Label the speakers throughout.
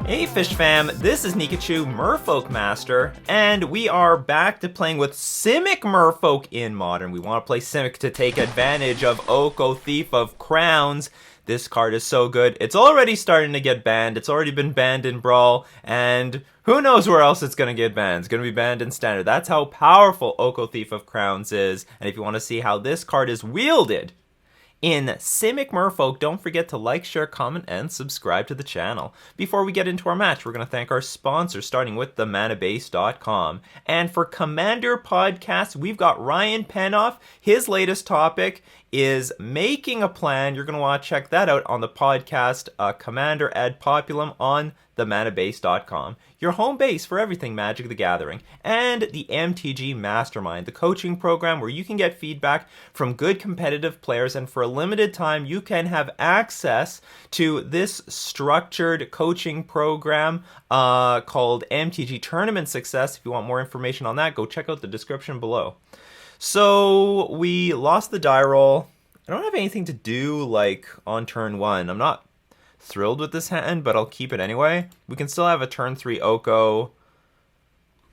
Speaker 1: Hey Fish Fam, this is Nikachu, Merfolk Master, and we are back to playing with Simic Merfolk in Modern. We want to play Simic to take advantage of Oko, Thief of Crowns. This card is so good. It's already starting to get banned. It's already been banned in Brawl, and who knows where else it's going to get banned. It's going to be banned in Standard. That's how powerful Oko, Thief of Crowns is, and if you want to see how this card is wielded in Simic Merfolk, don't forget to like, share, comment, and subscribe to the channel. Before we get into our match, we're going to thank our sponsors, starting with themanabase.com. And for Commander Podcast, we've got Ryan Penoff. His latest topic is making a plan. You're going to want to check that out on the podcast, Commander Ad Populum on themanabase.com. Your home base for everything Magic the Gathering. And the MTG Mastermind, the coaching program where you can get feedback from good competitive players, and for a limited time you can have access to this structured coaching program called MTG Tournament Success. If you want more information on that, go check out the description below. So we lost the die roll. I don't have anything to do like on turn 1. I'm not thrilled with this hand, but I'll keep it anyway. We can still have a turn 3 Oko.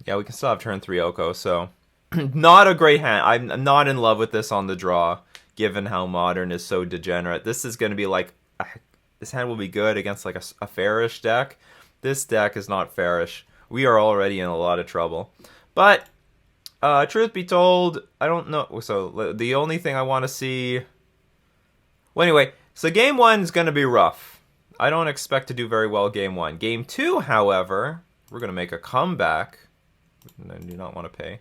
Speaker 1: Yeah, we can still have turn 3 Oko, so not a great hand. I'm not in love with this on the draw, given how Modern is so degenerate. This is going to be like, this hand will be good against like a fairish deck. This deck is not fairish. We are already in a lot of trouble. But truth be told, I don't know. So the only thing I want to see... Well, anyway, so game 1 is going to be rough. I don't expect to do very well game 1. Game 2, however, we're going to make a comeback. I do not want to pay.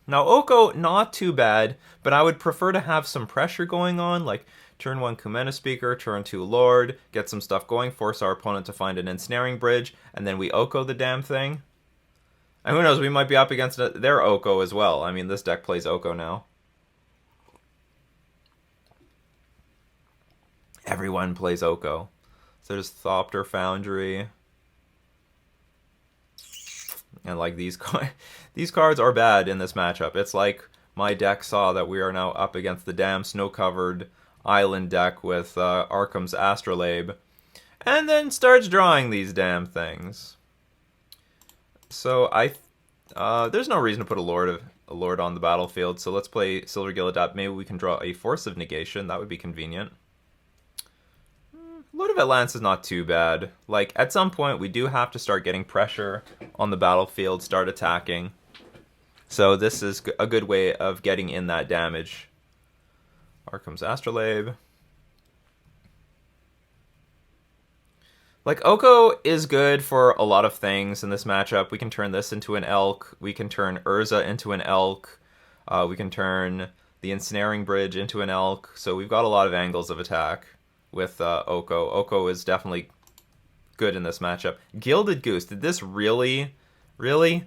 Speaker 1: Now, Oko, not too bad, but I would prefer to have some pressure going on, like turn 1 Kumena Speaker, turn 2 Lord, get some stuff going, force our opponent to find an ensnaring bridge, and then we Oko the damn thing. And who knows, we might be up against their Oko as well. I mean, this deck plays Oko now. Everyone plays Oko. So there's Thopter Foundry. And like these cards are bad in this matchup. It's like my deck saw that we are now up against the damn snow-covered island deck with Arkham's Astrolabe, and then starts drawing these damn things. So there's no reason to put a Lord on the battlefield. So let's play Silvergill Adapt. Maybe we can draw a Force of Negation. That would be convenient. Lord of Atlantis is not too bad. Like, at some point, we do have to start getting pressure on the battlefield, start attacking. So this is a good way of getting in that damage. Arkham's Astrolabe. Like, Oko is good for a lot of things in this matchup. We can turn this into an Elk. We can turn Whirza into an Elk. We can turn the Ensnaring Bridge into an Elk. So we've got a lot of angles of attack with Oko. Oko is definitely good in this matchup. Gilded Goose. Did this really? Our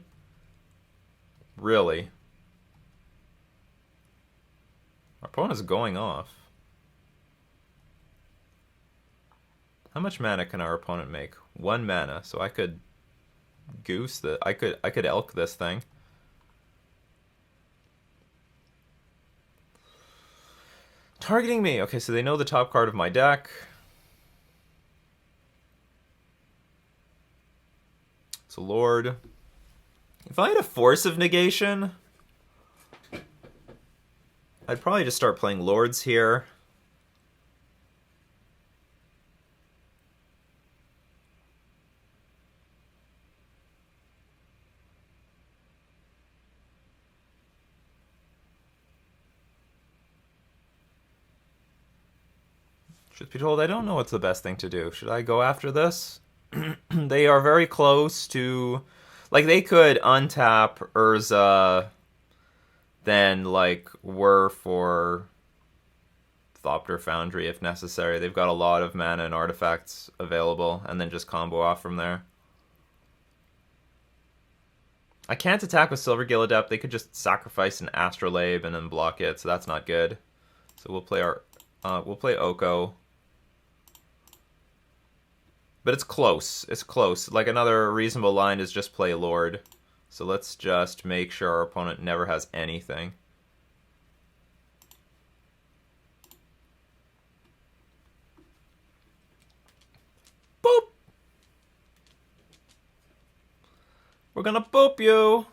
Speaker 1: opponent is going off. How much mana can our opponent make? 1 mana. So I could Goose the. I could Elk this thing. Targeting me. Okay, so they know the top card of my deck. So Lord. If I had a Force of Negation, I'd probably just start playing Lords here. Truth be told, I don't know what's the best thing to do. Should I go after this? They are very close to... Like, they could untap Whirza, then, like, Whir for Thopter Foundry if necessary. They've got a lot of mana and artifacts available, and then just combo off from there. I can't attack with Silvergill Adept. They could just sacrifice an Astrolabe and then block it, so that's not good. So we'll play we'll play Oko. But it's close. It's close. Like, another reasonable line is just play Lord. So let's just make sure our opponent never has anything. Boop! We're gonna boop you.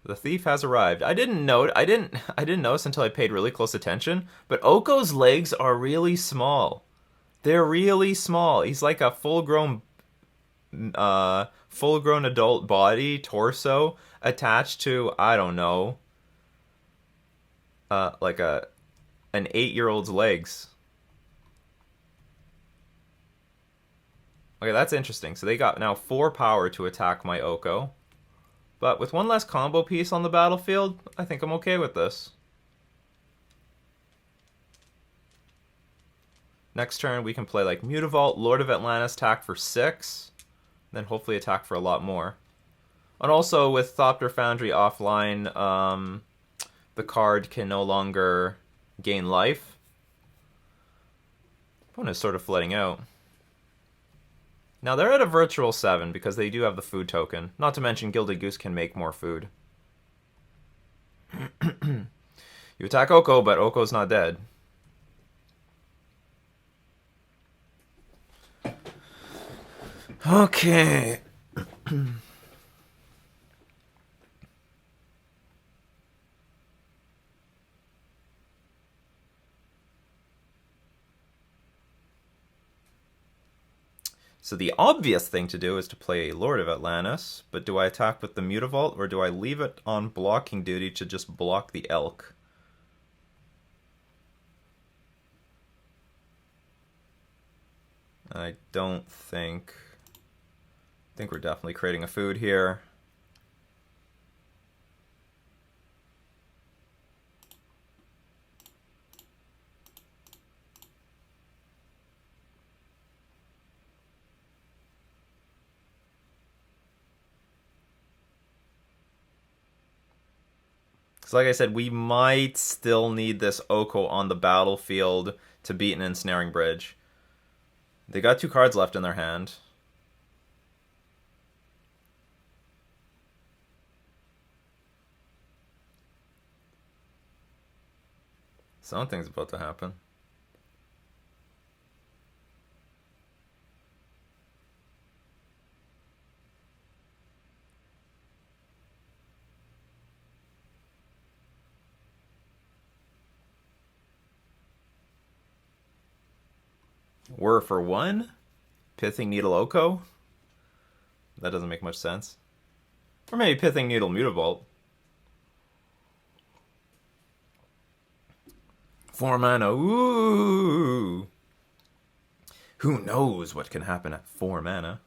Speaker 1: The thief has arrived. I didn't notice until I paid really close attention, but Oko's legs are really small. They're really small. He's like a full-grown adult body, torso, attached to, I don't know, like an 8-year-old's legs. Okay, that's interesting. So they got now 4 power to attack my Oko. But with one less combo piece on the battlefield, I think I'm okay with this. Next turn, we can play like Mutavault, Lord of Atlantis, attack for 6. Then hopefully attack for a lot more. And also with Thopter Foundry offline, the card can no longer gain life. Opponent's sort of flooding out. Now they're at a virtual 7 because they do have the food token. Not to mention Gilded Goose can make more food. You attack Oko, but Oko's not dead. Okay. So the obvious thing to do is to play a Lord of Atlantis, but do I attack with the Mutavault, or do I leave it on blocking duty to just block the Elk? I don't think... I think we're definitely creating a food here. So like I said, we might still need this Oko on the battlefield to beat an Ensnaring Bridge. They got 2 cards left in their hand. Something's about to happen. Whir for 1? Pithing Needle Oko? That doesn't make much sense. Or maybe Pithing Needle Mutavault. 4 mana, ooh! Who knows what can happen at 4 mana?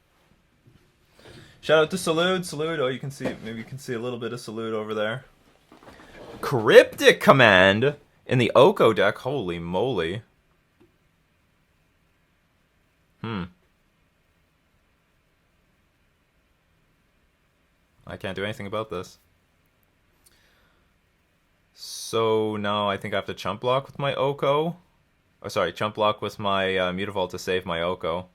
Speaker 1: Shout out to Salute. Salute, oh, you can see, maybe you can see a little bit of Salute over there. Cryptic Command in the Oko deck, holy moly. I can't do anything about this. So now I think I have to chump block with my Oko. Oh, sorry, chump block with my Mutavault to save my Oko.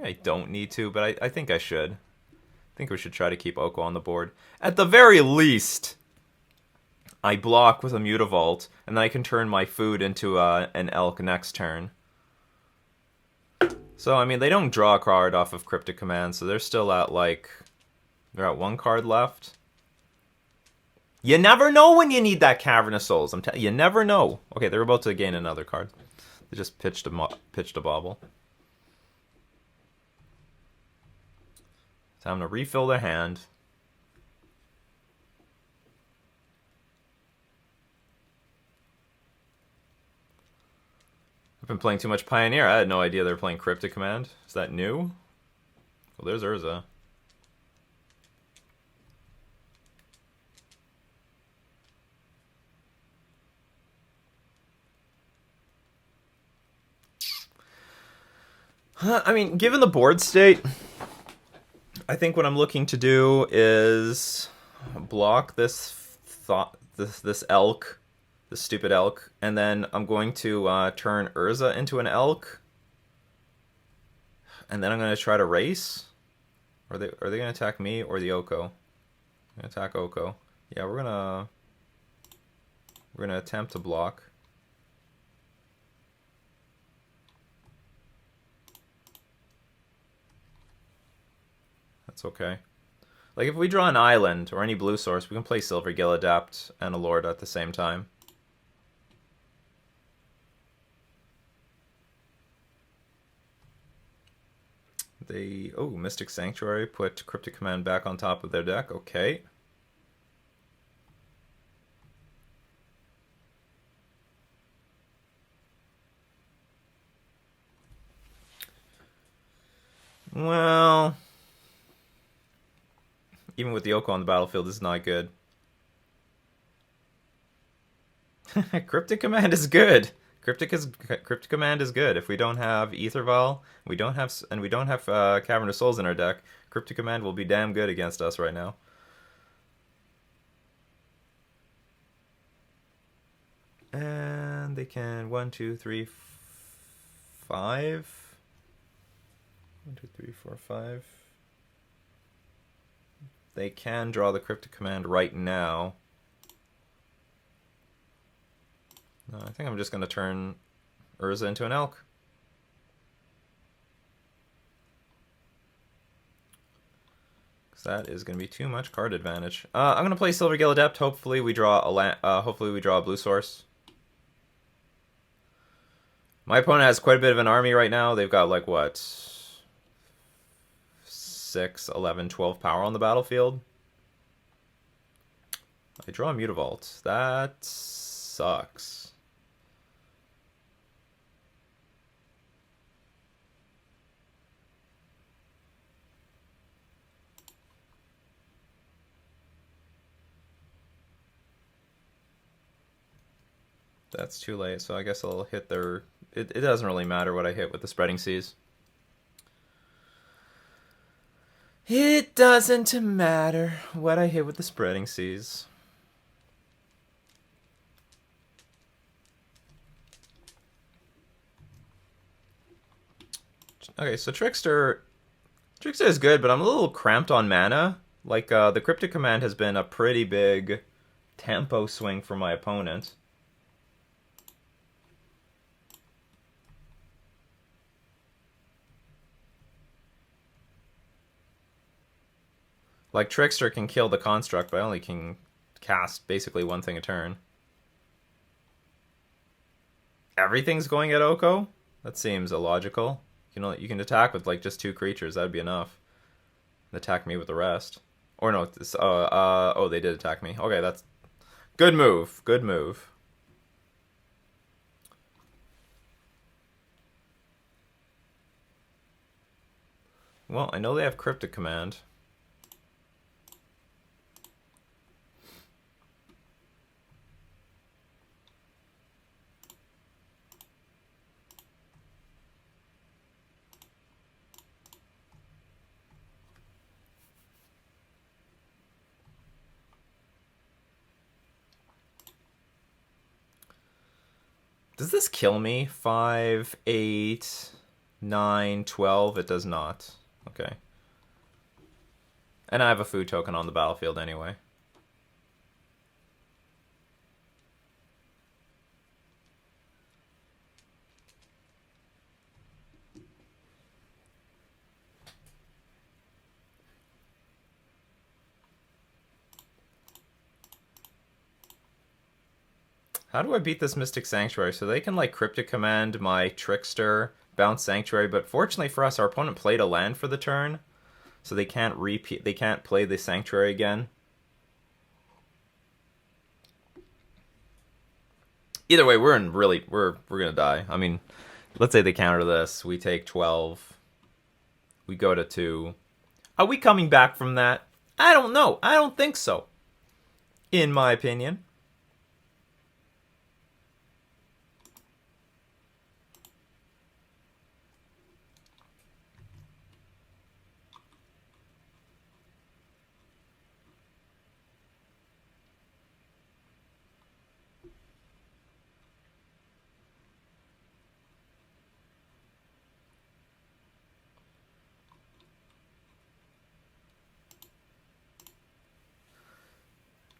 Speaker 1: I don't need to, but I think I should. I think we should try to keep Oko on the board. At the very least, I block with a Mutavault, and then I can turn my food into an Elk next turn. So, I mean, they don't draw a card off of Cryptic Command, so they're still at, like... They're at 1 card left. You never know when you need that Cavernous Souls. I'm telling you, never know. Okay, they're about to gain another card. They just pitched a bobble. Time to refill their hand. I've been playing too much Pioneer. I had no idea they were playing Cryptic Command. Is that new? Well, there's Urza. I mean, given the board state, I think what I'm looking to do is block this elk, this stupid elk, and then I'm going to turn Urza into an elk, and then I'm going to try to race. Are they going to attack me or the Oko? I'm going to attack Oko. Yeah, we're gonna attempt to block. That's okay. Like, if we draw an island or any blue source, we can play Silvergill, Adapt, and a Lord at the same time. They... Oh, Mystic Sanctuary. Put Cryptic Command back on top of their deck. Okay. Well... Even with the Oko on the battlefield, this is not good. Cryptic Command is good. Cryptic Command is good. If we don't have Aetherval, we don't have Cavern of Souls in our deck, Cryptic Command will be damn good against us right now. And they can 1, 2, 3, 5. 1, 2, 3, 4, 5. They can draw the Cryptic Command right now. No, I think I'm just going to turn Whirza into an Elk. Because that is going to be too much card advantage. I'm going to play Silvergill Adept. Hopefully we draw a blue source. My opponent has quite a bit of an army right now. They've got like what? 6, 11, 12 power on the battlefield. I draw a Mutavault. That sucks. That's too late, so I guess I'll hit their... It doesn't really matter what I hit with the Spreading Seas. It doesn't matter what I hit with the Spreading Seas. Okay, so Trickster is good, but I'm a little cramped on mana. Like, the Cryptic Command has been a pretty big tempo swing for my opponent. Like, Trickster can kill the Construct, but I only can cast basically one thing a turn. Everything's going at Oko? That seems illogical. You can attack with like just 2 creatures. That'd be enough. Attack me with the rest. Or no, oh, they did attack me. Okay, that's good move. Good move. Well, I know they have Cryptic Command. Does this kill me? 5, 8, 9, 12? It does not. Okay. And I have a food token on the battlefield anyway. How do I beat this Mystic Sanctuary? So they can like Cryptic Command my Trickster, bounce Sanctuary, but fortunately for us, our opponent played a land for the turn, so they can't repeat. They can't play the Sanctuary again. Either way, we're gonna die. I mean, let's say they counter this. We take 12. We go to 2. Are we coming back from that? I don't know. I don't think so. In my opinion.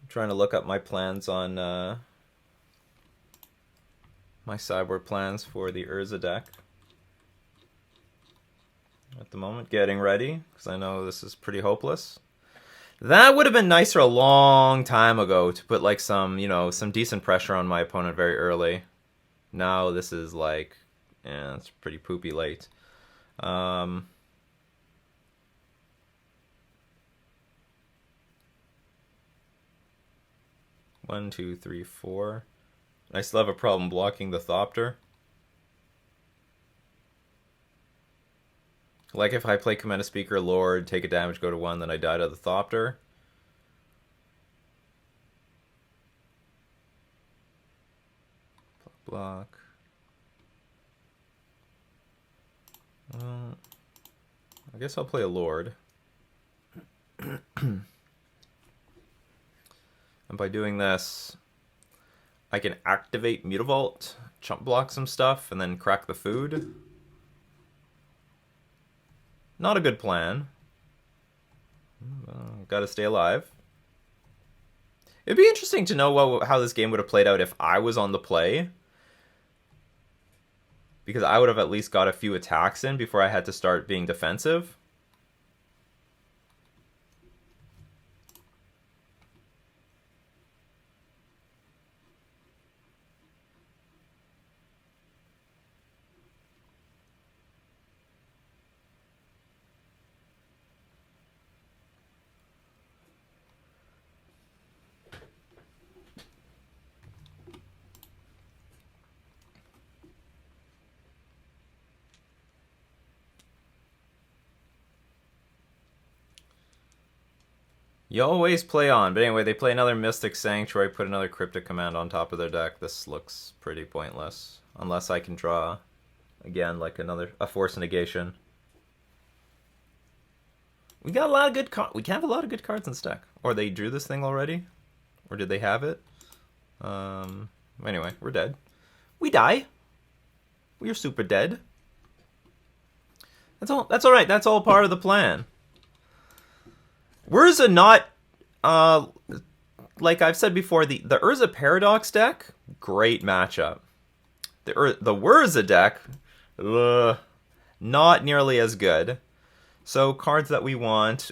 Speaker 1: Trying to look up my plans on my sideboard plans for the Whirza deck. the moment, getting ready, because I know this is pretty hopeless. That would have been nicer a long time ago to put like some, you know, some decent pressure on my opponent very early. Now this is like, yeah, it's pretty poopy late. 1, 2, 3, 4. I still have a problem blocking the Thopter. Like if I play Command a Speaker, Lord, take a damage, go to 1, then I die to the Thopter. Block. I guess I'll play a Lord. And by doing this, I can activate Mutavault, chump block some stuff, and then crack the food. Not a good plan. Gotta stay alive. It'd be interesting to know how this game would have played out if I was on the play. Because I would have at least got a few attacks in before I had to start being defensive. You always play on. But anyway, they play another Mystic Sanctuary, put another Cryptic Command on top of their deck. This looks pretty pointless. Unless I can draw, again, like a Force Negation. We got a lot of good cards. We have a lot of good cards in stack. Or they drew this thing already? Or did they have it? Anyway, we're dead. We die. We are super dead. That's alright. That's all part of the plan. Whirza not, like I've said before, the Urza Paradox deck, great matchup. The Whirza deck, not nearly as good. So cards that we want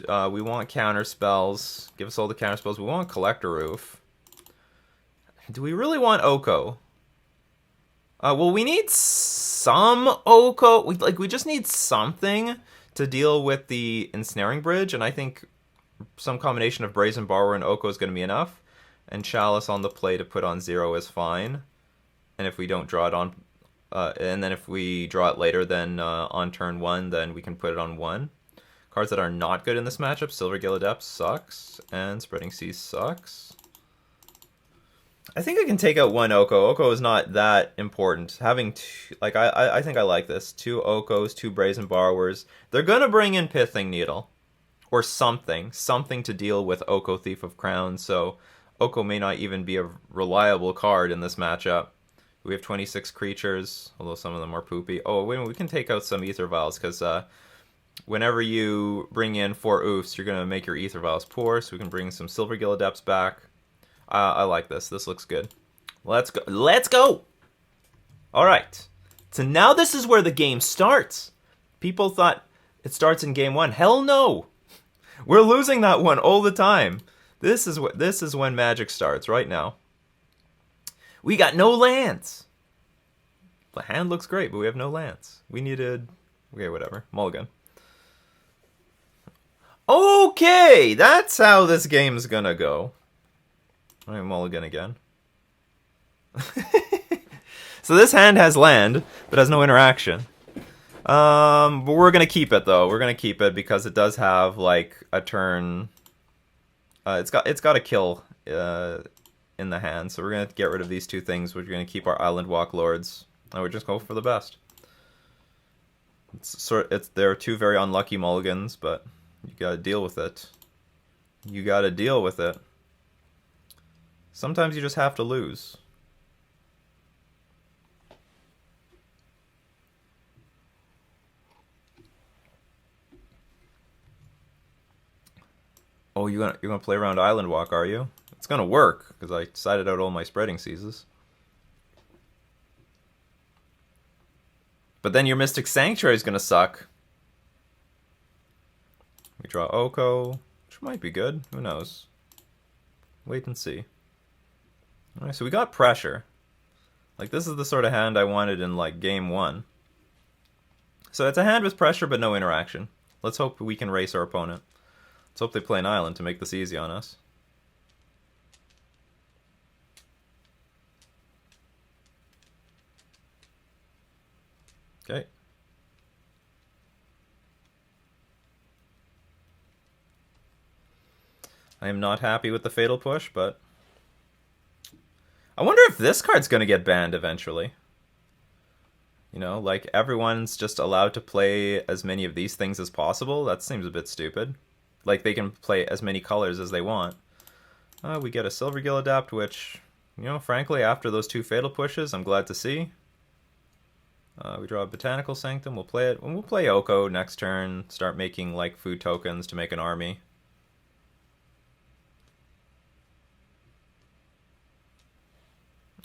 Speaker 1: counter spells. Give us all the counter spells. We want Collector Roof. Do we really want Oko? Well, we need some Oko. We just need something to deal with the Ensnaring Bridge, and I think some combination of Brazen Borrower and Oko is going to be enough. And Chalice on the play to put on 0 is fine. And if we don't draw it on... and then if we draw it later than on turn 1, then we can put it on 1. Cards that are not good in this matchup. Silvergill Adept sucks. And Spreading Seas sucks. I think I can take out 1 Oko. Oko is not that important. Having two... Like, I think I like this. 2 Okos, 2 Brazen Borrowers. They're going to bring in Pithing Needle. Or something to deal with Oko Thief of Crowns, so Oko may not even be a reliable card in this matchup. We have 26 creatures, although some of them are poopy. Oh, wait, we can take out some Ether Vials, because whenever you bring in 4 oofs, you're going to make your Ether Vials poor, so we can bring some Silvergill Adepts back. I like this. This looks good. Let's go. Let's go! Alright. So now this is where the game starts. People thought it starts in game 1. Hell no! We're losing that one all the time. This is when Magic starts, right now. We got no lands. The hand looks great, but we have no lands. We needed... Okay, whatever. Mulligan. Okay, that's how this game's gonna go. Alright, Mulligan again. So this hand has land, but has no interaction. But we're gonna keep it though. We're gonna keep it because it does have like a turn. It's got a kill in the hand, so we're gonna get rid of these 2 things. We're gonna keep our Island Walk Lords, and we're just going for the best. There are 2 very unlucky mulligans, but you gotta deal with it. You gotta deal with it. Sometimes you just have to lose. Oh, you're gonna play around Island Walk, are you? It's gonna work because I decided out all my Spreading Seas. But then your Mystic Sanctuary is gonna suck. We draw Oko, which might be good. Who knows? Wait and see. Alright, so we got pressure. Like, this is the sort of hand I wanted in, like, game 1. So it's a hand with pressure but no interaction. Let's hope we can race our opponent. Let's hope they play an island to make this easy on us. Okay. I am not happy with the Fatal Push, but... I wonder if this card's going to get banned eventually. You know, like, everyone's just allowed to play as many of these things as possible. That seems a bit stupid. Like, they can play as many colors as they want. We get a Silvergill Adapt, which, you know, frankly, after those 2 Fatal Pushes, I'm glad to see. We draw a Botanical Sanctum, we'll play it. And we'll play Oko next turn, start making, like, food tokens to make an army.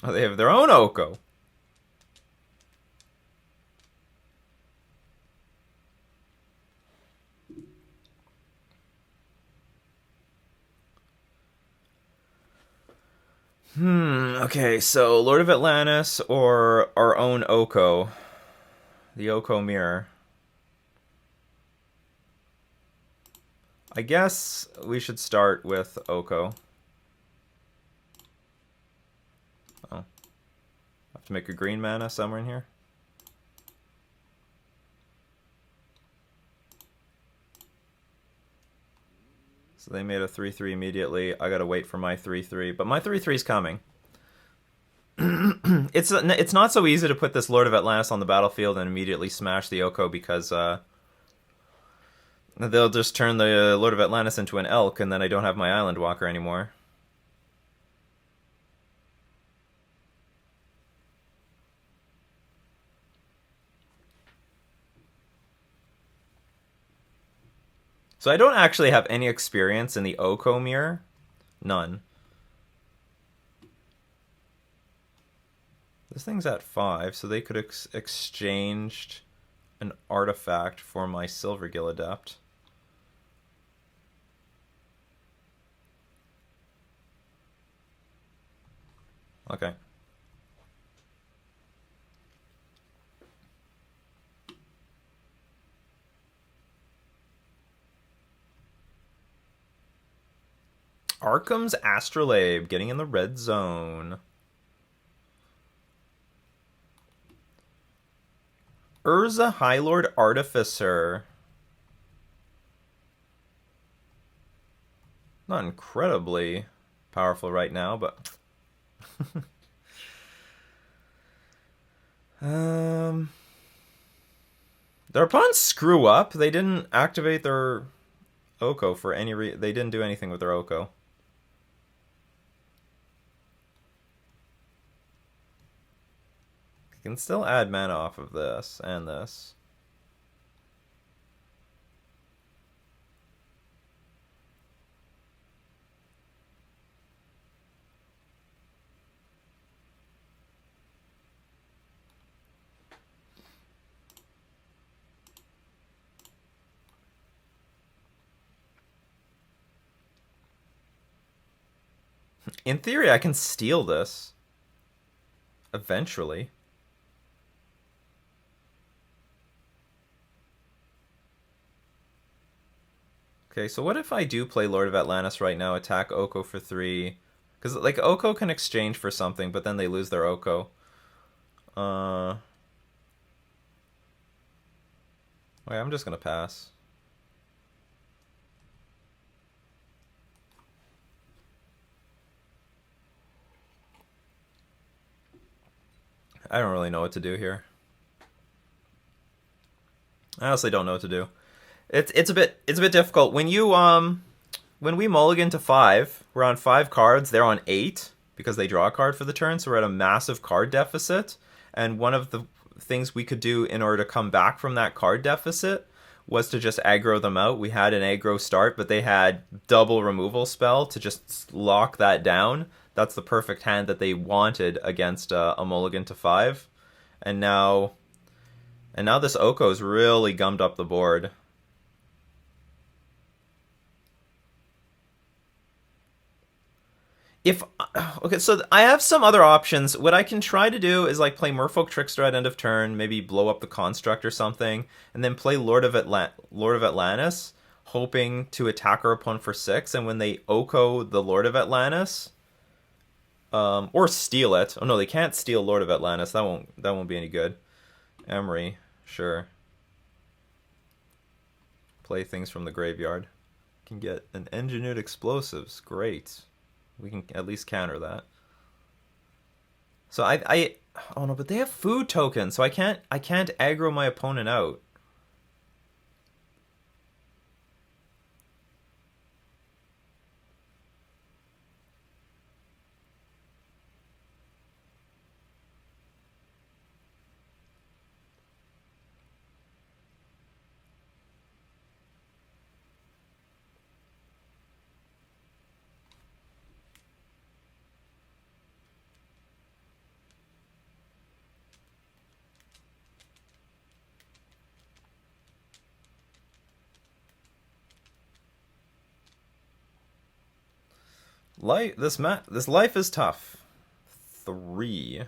Speaker 1: Oh, they have their own Oko! Okay, so Lord of Atlantis or our own Oko. The Oko Mirror. I guess we should start with Oko. Oh. I have to make a green mana somewhere in here. So they made a 3-3 immediately. I gotta wait for my 3-3, but my 3-3's coming. It's not so easy to put this Lord of Atlantis on the battlefield and immediately smash the Oko because they'll just turn the Lord of Atlantis into an elk and then I don't have my Island Walker anymore. So I don't actually have any experience in the Oko Mirror. None. This thing's at 5, so they could exchanged an artifact for my Silvergill Adept. Okay. Arkham's Astrolabe getting in the red zone. Whirza High Lord Artificer. Not incredibly powerful right now, but... Their opponents screw up. They didn't activate their Oko for any reason. They didn't do anything with their Oko. You can still add mana off of this and this. In theory, I can steal this. Eventually. Okay, so what if I do play Lord of Atlantis right now, attack Oko for 3? Because, like, Oko can exchange for something, but then they lose their Oko. Okay, I'm just gonna pass. I don't really know what to do here. I honestly don't know what to do. It's a bit difficult. When you when we mulligan to 5, we're on 5 cards, they're on 8 because they draw a card for the turn, so we're at a massive card deficit. And one of the things we could do in order to come back from that card deficit was to just aggro them out. We had an aggro start, but they had double removal spell to just lock that down. That's the perfect hand that they wanted against a mulligan to 5. And now this Oko's really gummed up the board. if okay, so I have some other options. What I can try to do is like play Merfolk Trickster at end of turn, maybe blow up the construct or something, and then play Lord of Atlantis, hoping to attack our opponent for 6. And when they Oko the Lord of Atlantis, or steal it. Oh no, they can't steal Lord of Atlantis. That won't be any good. Emery, sure. Play things from the graveyard. Can get an engineered explosives. Great. We can at least counter that. So I oh no, but they have food tokens, so I can't aggro my opponent out. This life is tough. 3.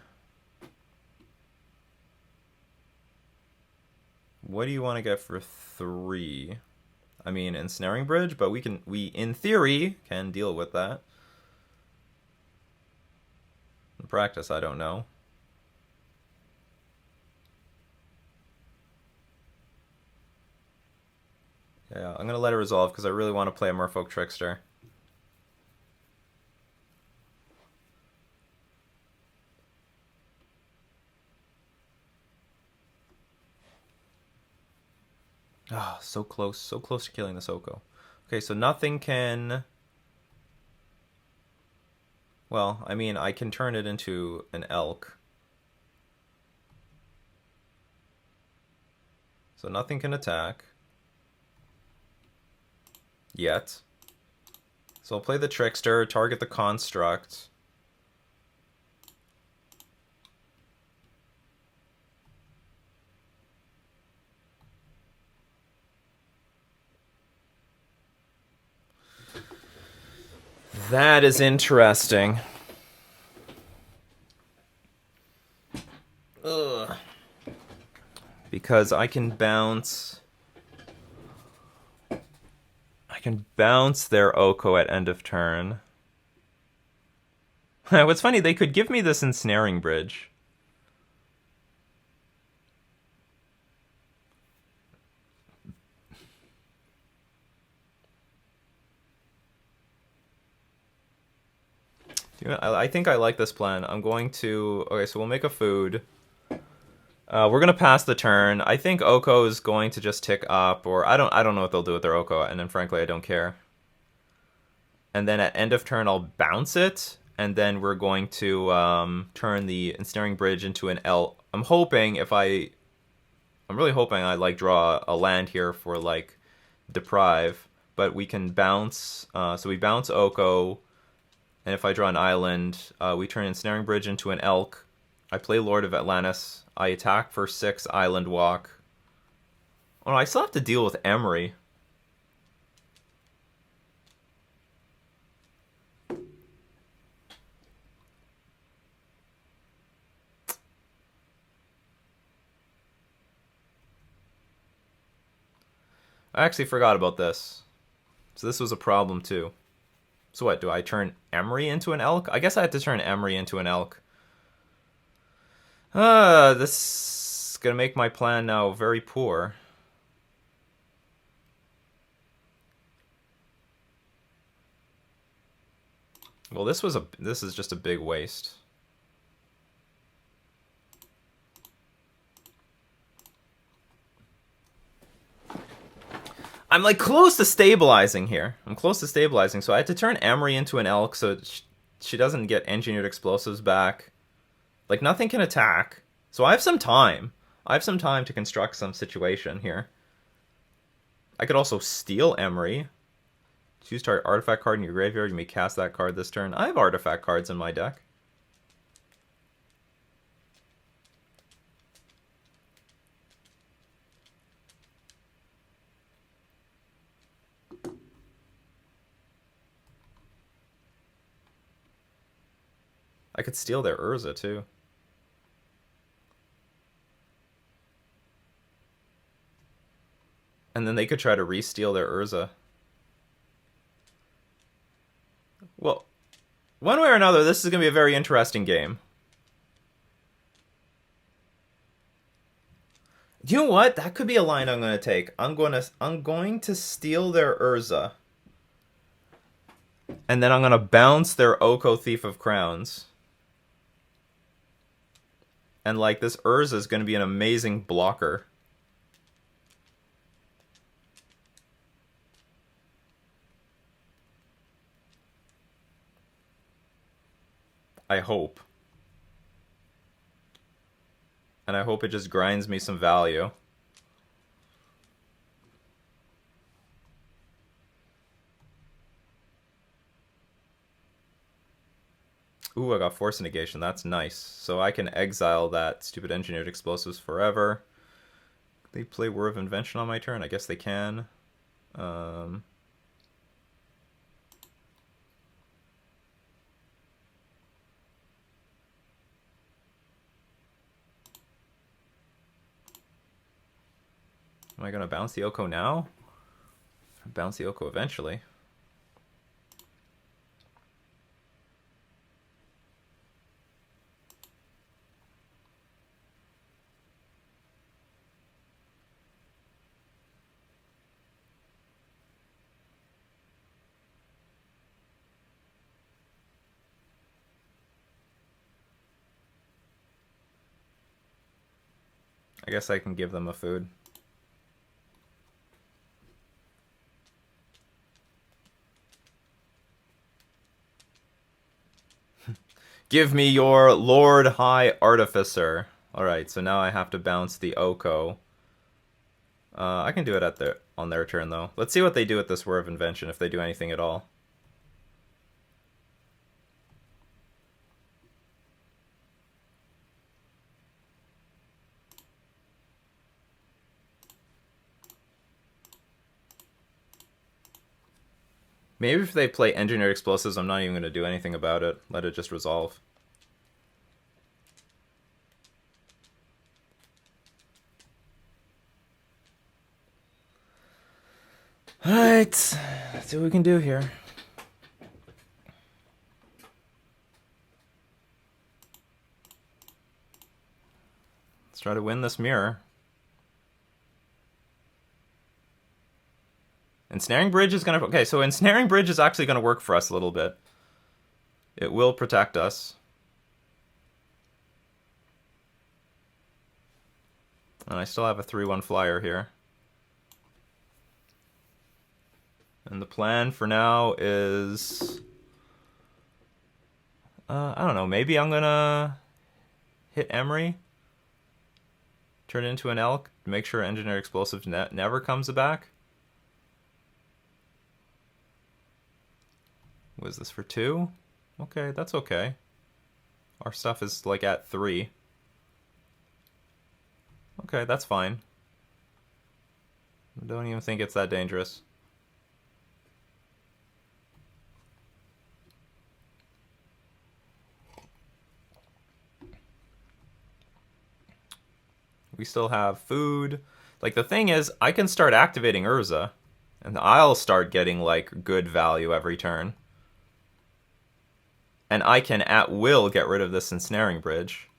Speaker 1: What do you want to get for 3? I mean, ensnaring bridge, but we in theory can deal with that. In practice, I don't know. Yeah, I'm gonna let it resolve because I really want to play a Merfolk Trickster. Ah, oh, so close to killing this Oko. Okay, so nothing can... Well, I mean, I can turn it into an elk. So nothing can attack. Yet. So I'll play the Trickster, target the Construct. That is interesting. Ugh. Because I can bounce their Oko at end of turn. What's funny, they could give me this ensnaring bridge. I think I like this plan. I'm going to... Okay, so we'll make a food. We're gonna pass the turn. I think Oko is going to just tick up, or I don't know what they'll do with their Oko, and then frankly I don't care. And then at end of turn I'll bounce it, and then we're going to turn the ensnaring bridge into an L. I'm really hoping I like draw a land here for like deprive, but we can bounce. So we bounce Oko. And if I draw an island, we turn Ensnaring Bridge into an elk. I play Lord of Atlantis. I attack for 6 island walk. Oh, no, I still have to deal with Emery. I actually forgot about this. So this was a problem too. So what, do I turn Emery into an elk? I guess I have to turn Emery into an elk. This is gonna make my plan now very poor. Well, this is just a big waste. I'm like close to stabilizing here. I'm close to stabilizing, so I had to turn Emery into an elk so she doesn't get engineered explosives back. Like, nothing can attack. So I have some time. I have some time to construct some situation here. I could also steal Emery. Choose target artifact card in your graveyard. You may cast that card this turn. I have artifact cards in my deck. I could steal their Whirza, too. And then they could try to re-steal their Whirza. Well, one way or another, this is going to be a very interesting game. You know what? That could be a line I'm going to take. I'm going to steal their Whirza. And then I'm going to bounce their Oko Thief of Crowns. And like this Whirza is going to be an amazing blocker. I hope. And I hope it just grinds me some value. Ooh, I got Force Negation. That's nice. So I can exile that stupid Engineered Explosives forever. They play Whir of Invention on my turn? I guess they can. Am I going to bounce the Oko now? Bounce the Oko eventually. I guess I can give them a food. Give me your Lord High Artificer. Alright, so now I have to bounce the Oko. I can do it on their turn, though. Let's see what they do with this Whir of Invention, if they do anything at all. Maybe if they play Engineered Explosives, I'm not even going to do anything about it. Let it just resolve. Alright, let's see what we can do here. Let's try to win this mirror. Ensnaring Bridge is going to... Okay, so Ensnaring Bridge is actually going to work for us a little bit. It will protect us. And I still have a 3/1 flyer here. And the plan for now is... I don't know, maybe I'm going to hit Emery. Turn it into an Elk. Make sure Engineered Explosive never comes back. Was this for 2? Okay, that's okay. Our stuff is like at 3. Okay, that's fine. I don't even think it's that dangerous. We still have food. Like, the thing is, I can start activating Whirza, and I'll start getting, like, good value every turn. And I can, at will, get rid of this Ensnaring Bridge.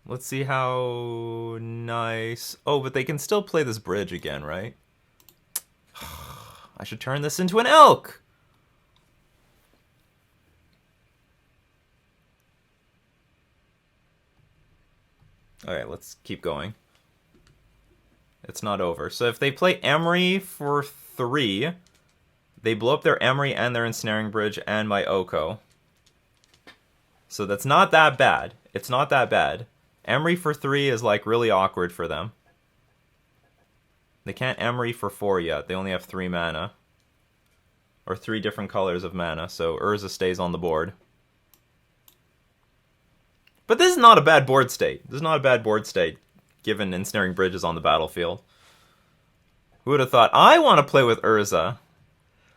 Speaker 1: Let's see how nice... Oh, but they can still play this bridge again, right? I should turn this into an Elk! Alright, let's keep going. It's not over. So if they play Emery for 3, they blow up their Emery and their Ensnaring Bridge and my Oko. So that's not that bad. It's not that bad. Emery for 3 is like really awkward for them. They can't Emery for 4 yet. They only have 3 mana. Or 3 different colors of mana, so Whirza stays on the board. But this is not a bad board state. This is not a bad board state, given Ensnaring Bridge is on the battlefield. Who would have thought? I want to play with Whirza.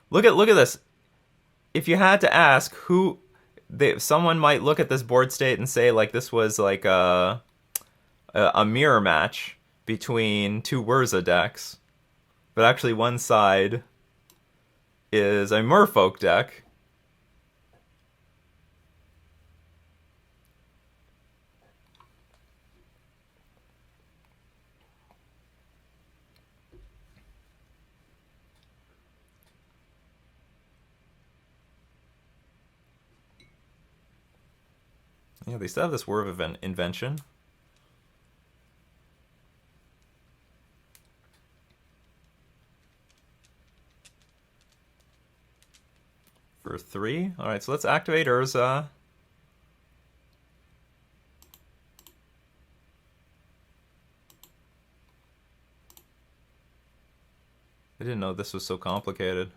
Speaker 1: Look at this. If you had to ask who, someone might look at this board state and say like this was like a mirror match between two Whirza decks, but actually one side is a Merfolk deck. Yeah, they still have this word of invention. For 3. Alright, so let's activate Whirza. I didn't know this was so complicated.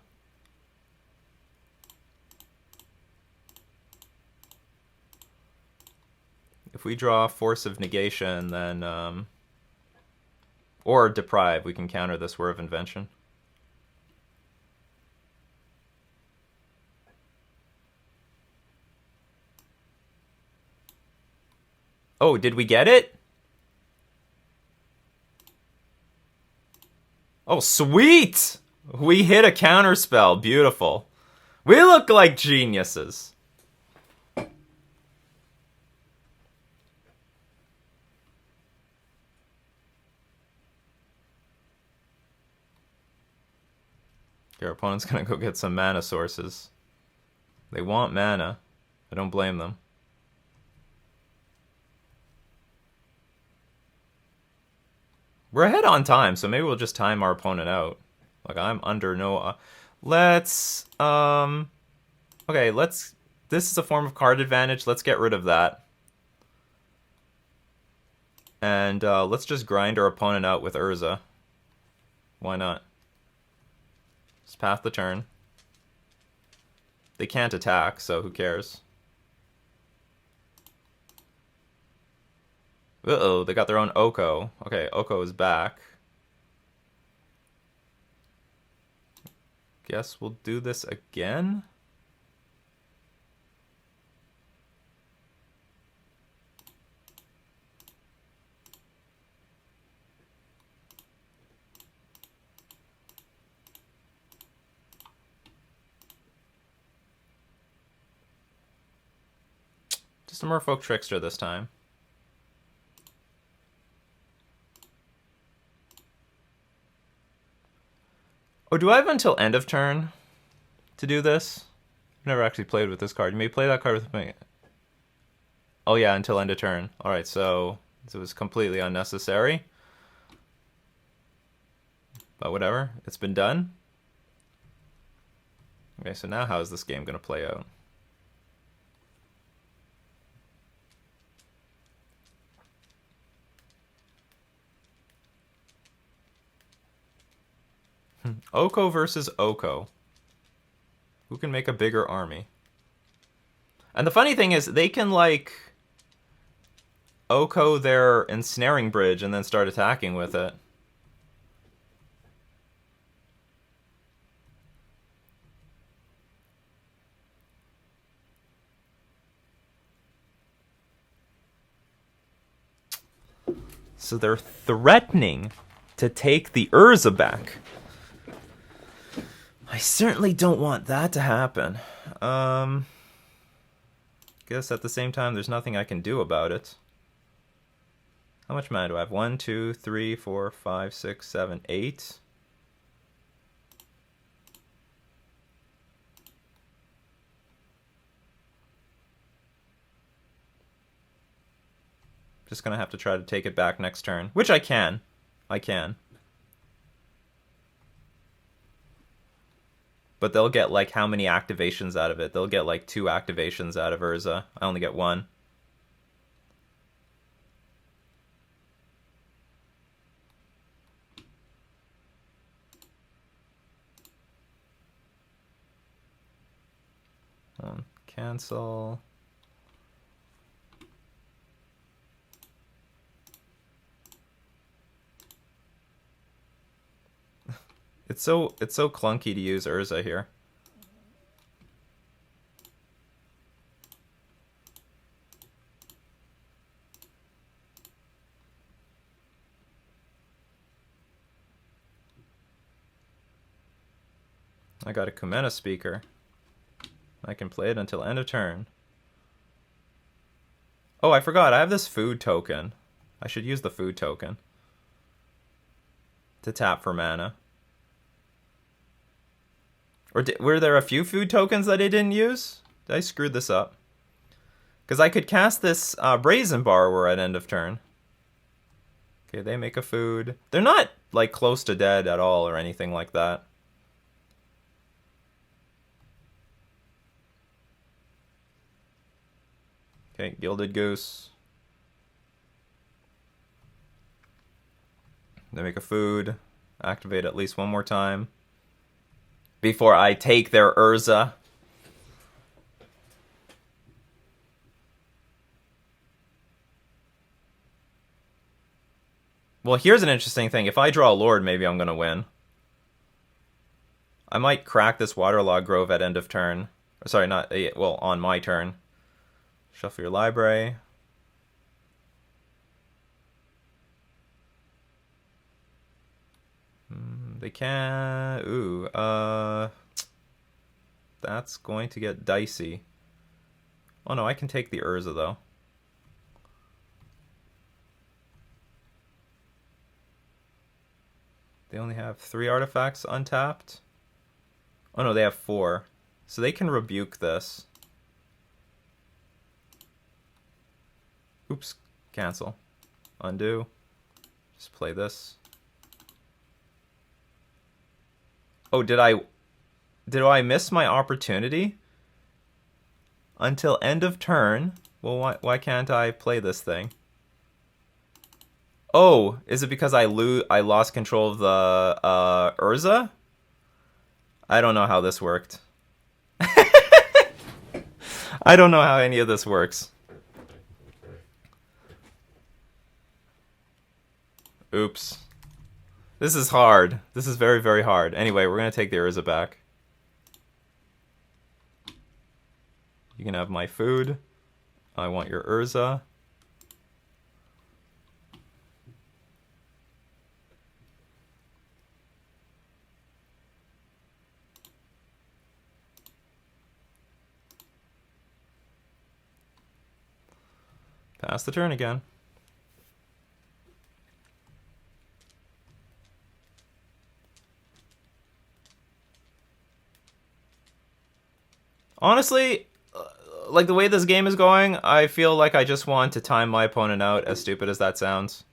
Speaker 1: If we draw Force of Negation, then, or Deprive, we can counter this Word of Invention. Oh, did we get it? Oh, sweet! We hit a counter spell. Beautiful. We look like geniuses. Your opponent's gonna go get some mana sources. They want mana. I don't blame them. We're ahead on time, so maybe we'll just time our opponent out. Like, I'm under no... let's... okay, let's... This is a form of card advantage. Let's get rid of that. And let's just grind our opponent out with Whirza. Why not? Just pass the turn. They can't attack, so who cares? Uh-oh, they got their own Oko. Okay, Oko is back. Guess we'll do this again? Just a Merfolk Trickster this time. Oh, do I have until end of turn to do this? I've never actually played with this card. You may play that card with me. Oh yeah, until end of turn. Alright, so it was completely unnecessary. But whatever, it's been done. Okay, so now how is this game going to play out? Oko versus Oko. Who can make a bigger army? And the funny thing is, they can, like, Oko their ensnaring bridge and then start attacking with it. So they're threatening to take the Whirza back. I certainly don't want that to happen. Guess at the same time, there's nothing I can do about it. How much mana do I have? 1, 2, 3, 4, 5, 6, 7, 8. Just gonna have to try to take it back next turn, which I can. I can. But they'll get, like, how many activations out of it? They'll get, like, 2 activations out of Whirza. I only get 1. Cancel. It's so clunky to use Urza here. I got a Kumena speaker. I can play it until end of turn. Oh, I forgot. I have this food token. I should use the food token to tap for mana. Or were there a few food tokens that I didn't use? Did I screw this up? Because I could cast this Brazen Borrower at end of turn. Okay, they make a food. They're not, like, close to dead at all or anything like that. Okay, Gilded Goose. They make a food. Activate at least one more time before I take their Urza. Well, here's an interesting thing. If I draw a Lord, maybe I'm going to win. I might crack this Waterlog Grove at end of turn. Sorry, not... Well, on my turn. Shuffle your library. They can... Ooh, that's going to get dicey. Oh no, I can take the Urza though. They only have 3 artifacts untapped. Oh no, they have 4. So they can rebuke this. Oops, cancel. Undo. Just play this. Oh, did I miss my opportunity? Until end of turn? Well, why can't I play this thing? Oh, is it because I lost control of the Urza? I don't know how this worked. I don't know how any of this works. Oops. This is hard. This is very, very hard. Anyway, we're going to take the Urza back. You can have my food. I want your Urza. Pass the turn again. Honestly, like the way this game is going, I feel like I just want to time my opponent out, as stupid as that sounds.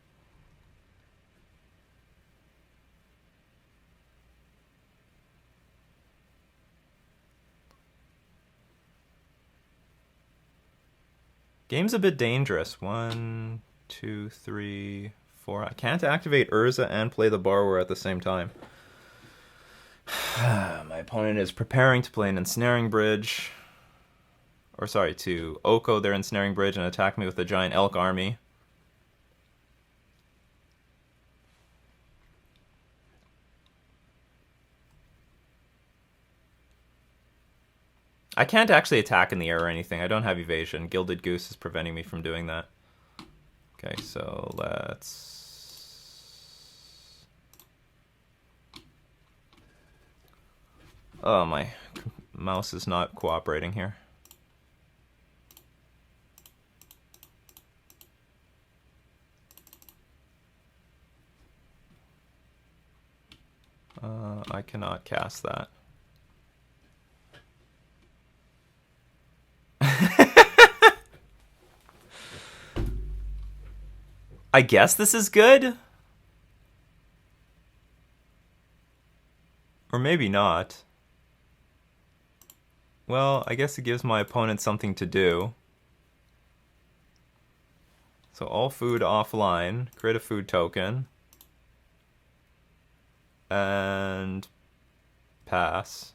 Speaker 1: Game's a bit dangerous. 1, 2, 3, 4. I can't activate Urza and play the Borrower at the same time. My opponent is preparing to play an Ensnaring Bridge. Or sorry, to Oko their Ensnaring Bridge and attack me with a giant elk army. I can't actually attack in the air or anything. I don't have evasion. Gilded Goose is preventing me from doing that. Okay, so let's... Oh, my mouse is not cooperating here. I cannot cast that. I guess this is good? Or maybe not. Well, I guess it gives my opponent something to do. So all food offline, create a food token. And pass.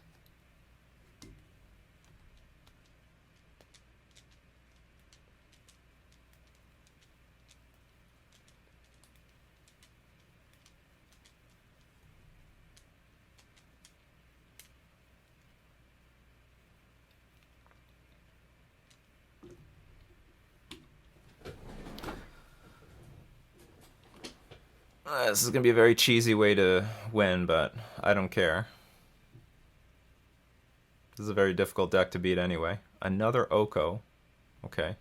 Speaker 1: This is going to be a very cheesy way to win, but I don't care. This is a very difficult deck to beat anyway. Another Oko. Okay.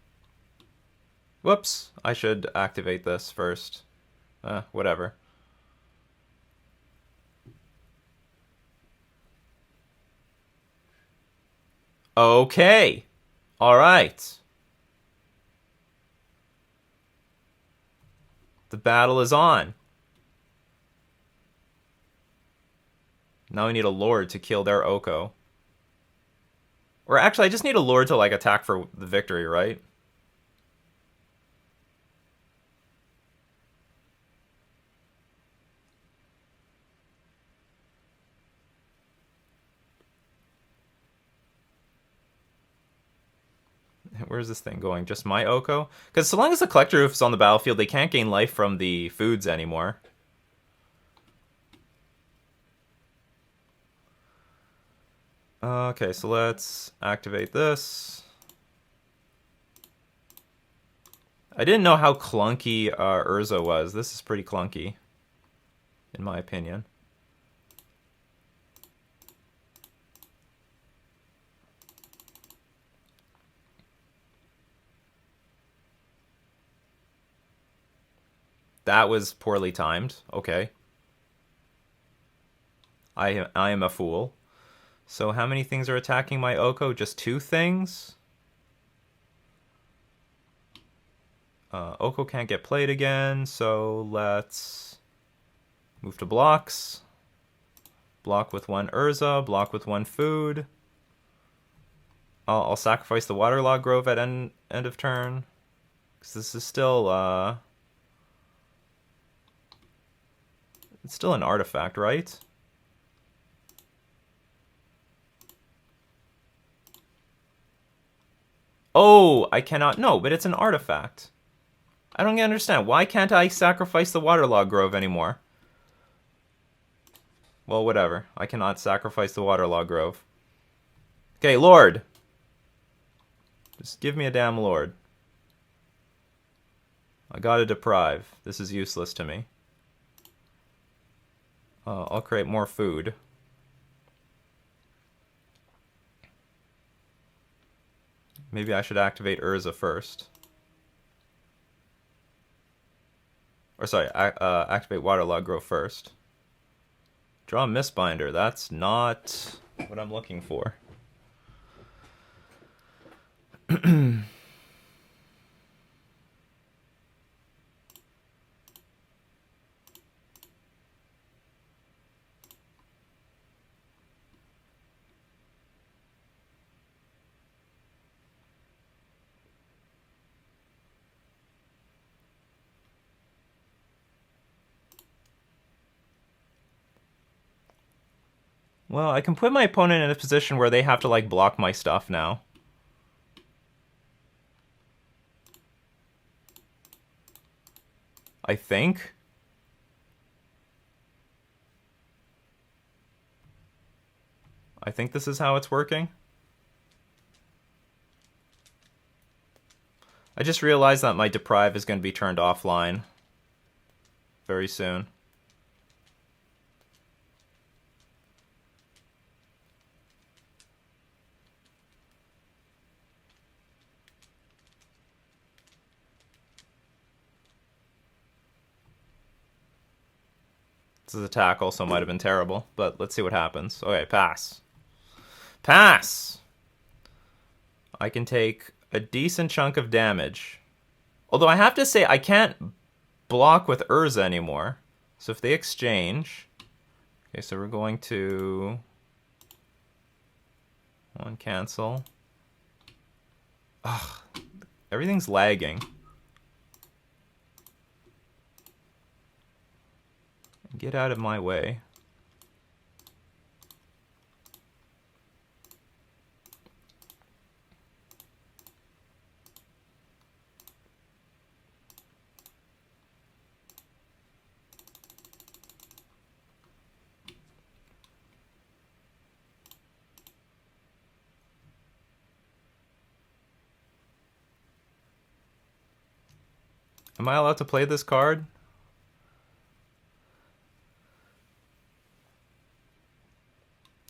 Speaker 1: Whoops. I should activate this first. Whatever. Okay. All right. The battle is on. Now we need a Lord to kill their Oko. Or actually, I just need a Lord to, like, attack for the victory, right? Where's this thing going? Just my Oko? Because so long as the Collector Roof is on the battlefield, they can't gain life from the foods anymore. Okay, so let's activate this. I didn't know how clunky Whirza was. This is pretty clunky, in my opinion. That was poorly timed. Okay. I am a fool. So how many things are attacking my Oko? Just 2 things? Oko can't get played again, so let's move to blocks. Block with 1 Whirza, block with 1 food. I'll sacrifice the Waterlog Grove at end of turn. Because this is still, it's still an artifact, right? Oh, I cannot. No, but it's an artifact. I don't understand. Why can't I sacrifice the Waterlog Grove anymore? Well, whatever. I cannot sacrifice the Waterlog Grove. Okay, Lord. Just give me a damn Lord. I gotta deprive. This is useless to me. I'll create more food. Maybe I should activate Whirza first. Or sorry, activate Waterlog Grove first. Draw a Mistbinder. That's not what I'm looking for. Well, I can put my opponent in a position where they have to, like, block my stuff now. I think. I think this is how it's working. I just realized that my deprive is going to be turned offline very soon. This attack also might have been terrible, but let's see what happens. Okay, pass. Pass! I can take a decent chunk of damage. Although I have to say, I can't block with Whirza anymore. So if they exchange... Okay, so we're going to... One cancel. Ugh, everything's lagging. Get out of my way. Am I allowed to play this card?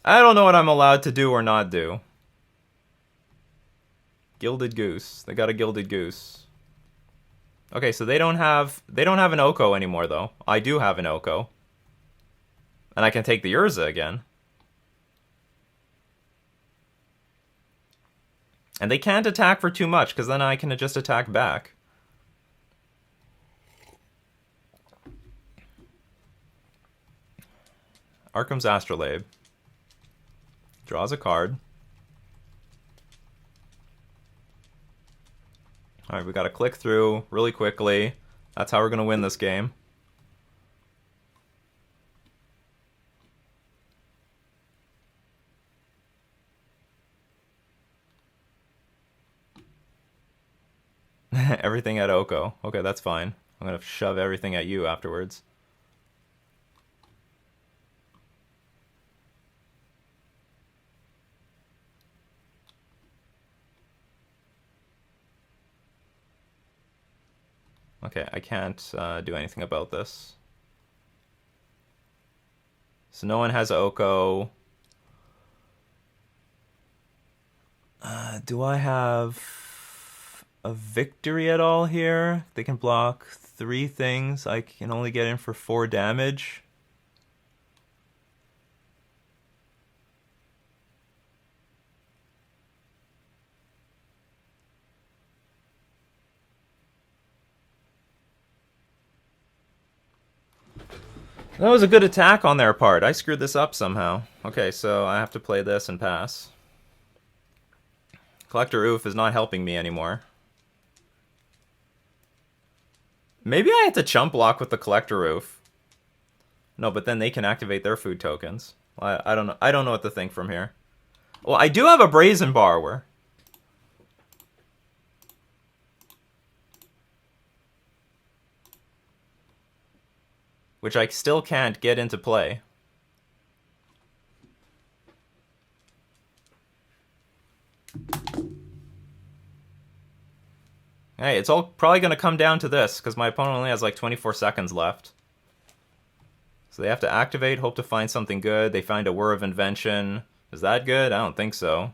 Speaker 1: I don't know what I'm allowed to do or not do. Gilded Goose. They got a Gilded Goose. Okay, so they don't have an Oko anymore though. I do have an Oko. And I can take the Whirza again. And they can't attack for too much, because then I can just attack back. Arkham's Astrolabe. Draws a card. Alright, we gotta click through really quickly. That's how we're gonna win this game. Everything at Oko. Okay, that's fine. I'm gonna shove everything at you afterwards. Okay, I can't do anything about this. So no one has Oko. Do I have a victory at all here? They can block 3 things. I can only get in for 4 damage. That was a good attack on their part. I screwed this up somehow. Okay, so I have to play this and pass. Collector Oof is not helping me anymore. Maybe I had to chump block with the Collector Oof. No, but then they can activate their food tokens. I don't know. I don't know what to think from here. Well, I do have a Brazen Borrower. Which I still can't get into play. Hey, it's all probably going to come down to this, because my opponent only has like 24 seconds left. So they have to activate, hope to find something good. They find a Whir of Invention. Is that good? I don't think so.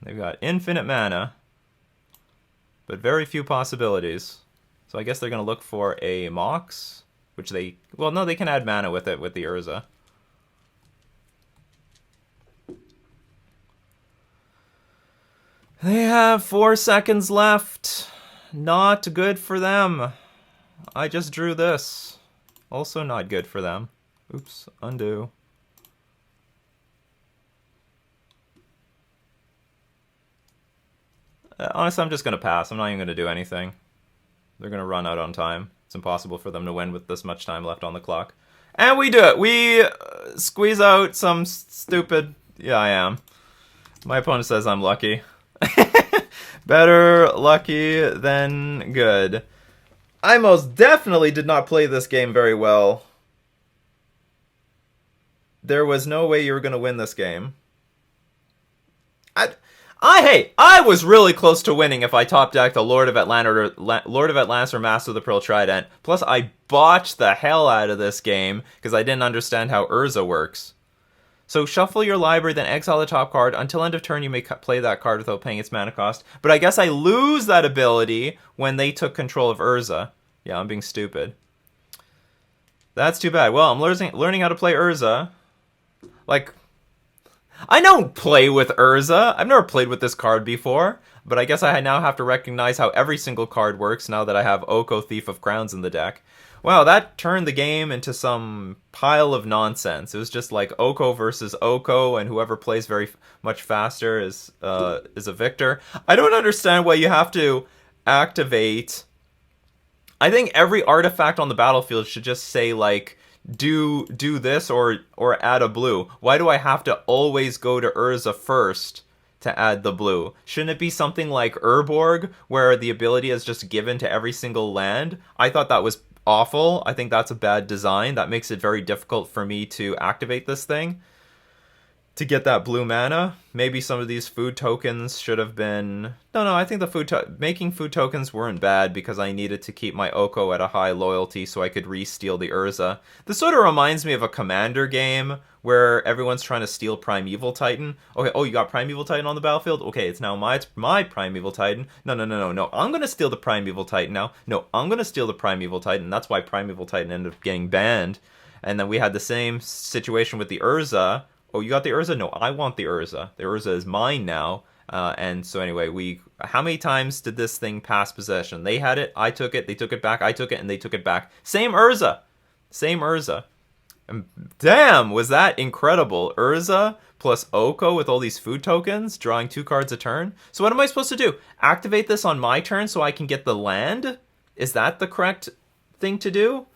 Speaker 1: They've got infinite mana, but very few possibilities. So I guess they're going to look for a Mox, which they... Well, no, they can add mana with it with the Whirza. They have 4 seconds left. Not good for them. I just drew this. Also not good for them. Oops, undo. Honestly, I'm just going to pass. I'm not even going to do anything. They're going to run out on time. It's impossible for them to win with this much time left on the clock. And we do it! We squeeze out some stupid... Yeah, I am. My opponent says I'm lucky. Better lucky than good. I most definitely did not play this game very well. There was no way you were going to win this game. Hey, I was really close to winning if I top decked the Lord of Atlantis or Master of the Pearl Trident. Plus, I botched the hell out of this game because I didn't understand how Whirza works. So shuffle your library, then exile the top card. Until end of turn, you may play that card without paying its mana cost. But I guess I lose that ability when they took control of Whirza. Yeah, I'm being stupid. That's too bad. Well, I'm learning how to play Whirza. Like... I don't play with Whirza. I've never played with this card before, but I guess I now have to recognize how every single card works now that I have Oko Thief of Crowns in the deck. Wow, that turned the game into some pile of nonsense. It was just like Oko versus Oko, and whoever plays very much faster is a victor. I don't understand why you have to activate... I think every artifact on the battlefield should just say, like... do this or add a blue. Why do I have to always go to Whirza first to add the blue? Shouldn't it be something like Urborg, where the ability is just given to every single land? I thought that was awful. I think that's a bad design. That makes it very difficult for me to activate this thing. to get that blue mana. Maybe some of these food tokens should have been... No, I think the making food tokens weren't bad because I needed to keep my Oko at a high loyalty so I could re-steal the Whirza. This sort of reminds me of a Commander game where everyone's trying to steal Primeval Titan. Okay, oh, you got Primeval Titan on the battlefield? Okay, it's now my Primeval Titan. No, I'm going to steal the Primeval Titan now. No, I'm going to steal the Primeval Titan. That's why Primeval Titan ended up getting banned. And then we had the same situation with the Whirza. Oh, you got the Whirza? No, I want the Whirza. The Whirza is mine now. And so anyway, how many times did this thing pass possession? They had it, I took it, they took it back, I took it, and they took it back. Same Whirza. And damn, was that incredible. Whirza plus Oko with all these food tokens, drawing 2 cards a turn. So what am I supposed to do? Activate this on my turn so I can get the land? Is that the correct thing to do?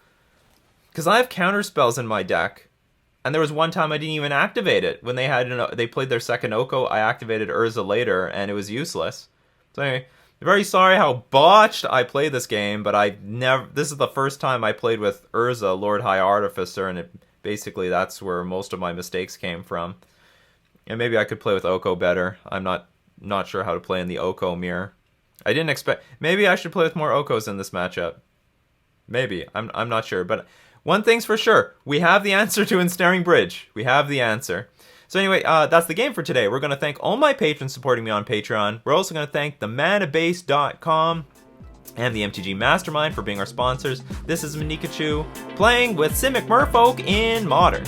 Speaker 1: Because I have counter spells in my deck. And there was one time I didn't even activate it. When they played their second Oko, I activated Whirza later, and it was useless. So anyway, I'm very sorry how botched I played this game, but this is the first time I played with Whirza, Lord High Artificer, and basically that's where most of my mistakes came from. And maybe I could play with Oko better. I'm not sure how to play in the Oko mirror. I didn't expect... Maybe I should play with more Okos in this matchup. Maybe. I'm not sure, but... One thing's for sure, we have the answer to Ensnaring Bridge. We have the answer. So anyway, that's the game for today. We're going to thank all my patrons supporting me on Patreon. We're also going to thank themanabase.com and the MTG Mastermind for being our sponsors. This is Nikachu playing with Simic Merfolk in Modern.